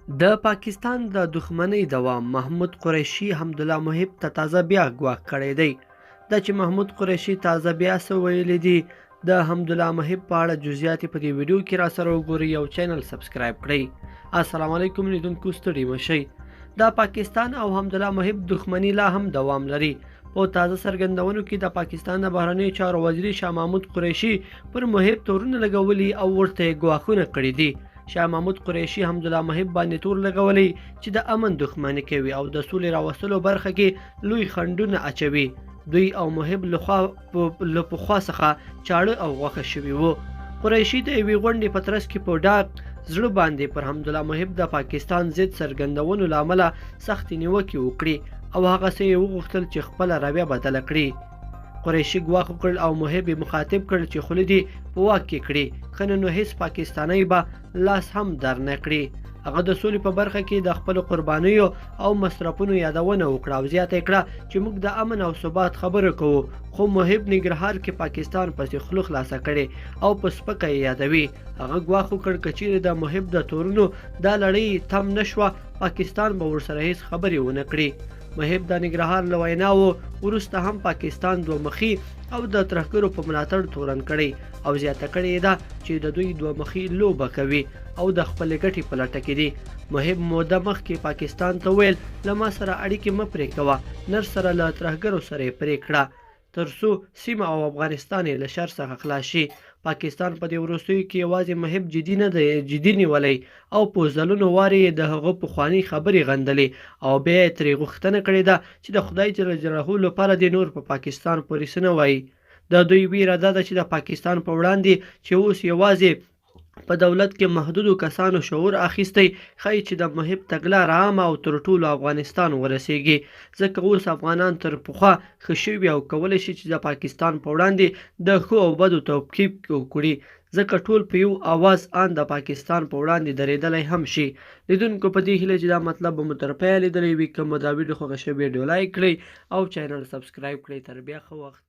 د پاکستان د دښمنۍ دوام محمود قریشي حمدالله محب ته تازه بیا ګواښ کړی دی. دا چې محمود قریشي تازه بیا څه ویلي دي د حمدالله محب په اړه جزئیات په دې ویډیو کې را سره وګورئ او چینل سبسکرایب کړئ. السلام علیکم لیدونکو، ستړي مه شئ. د پاکستان او حمدالله محب دښمني لا هم دوام لري. په تازه څرګندونو کې د پاکستان د بهرنیو چارو وزیر شاه محمود قریشي پر محب تورونه لګولي او ورته ګواښونه کړي دي. شاه محمود قریشي حمدالله محب باندې تور لګولی چې د امن دښمني کوي او د سولې راوستلو برخه کې لوی خنډونه اچوي. دوی او محب له پخوا څخه چاړه او غوښه شوي وو. قریشي د یوې غونډې په ترڅ کې په ډاګ زړه باندې پر حمدالله محب د پاکستان ضد څرګندونو له امله سختې نیوکې وکړي او هغسې یې وغوښتل چې خپله رویه بدله کړي. قریشي ګواښ وکړ او محب یې مخاطب کړ چې خوله دې په واک کې کړي، که نه نو هېڅ پاکستانی به لاس هم در نه کړي. هغه د سولې په برخه کې د خپلو قربانیو او مصرفونو یادونه وکړه او زیاته یې کړه چې موږ د امن او ثبات خبره کوو، خو محب ننګرهار کې پاکستان پسې خوله خلاصه کړې او په سپکه یې یادوي. هغه ګواښ وکړ که چیرې د محب د تورونو دا لړۍ تم نه شوه، پاکستان به ورسره هېڅ خبرې ونه کړي. محب د ننګرهار له ویناوو وروسته هم پاکستان دومخي او د ترهګرو په ملاتړ تورن کړی او زیاته کړې ده چې د دوی دومخي لوبه کوي او د خپلې ګټې په لټه کې دي. محب موده مخکې پاکستان ته ویل له ما سره اړیکې مه پرې کوه، نر سره له ترهګرو سره یې پرې کړه تر څو سیمه او افغانستان یې له شر څخه خلاص شي. پاکستان په دې وروستیو کې یوازې محب جدي نیولی او په ځلونو وارې یې د هغه پخوانۍ خبرې غندلې او بیا یې ترې غوښتنه کړې ده چې د خدای جل جلاله لپاره دې نور په پاکستان پورې څه نه وایي. د دوی ویره دا ده چې د پاکستان په وړاندې چې اوس یوازې په دولت کې محدودو کسانو شعور اخیستی، ښایي چې د محب تګلاره عامه او تر ټولو افغانستان ورسیږي، ځکه اوس افغانان تر پخوا ښه شوي او کولی شي چې د پاکستان په وړاندې د ښو او بدو توقیف وکړي، ځکه ټول په یو اواز ان د پاکستان په وړاندې درېدلی هم شي. لیدونکو په دې هیله چې دا مطلب به مو تر پایه لیدلی وي. که مو دا ویډیو خوښه شوې ویډیو لایک کړئ او چینل سبسکرایب کړئ. تر بیا ښه وخت.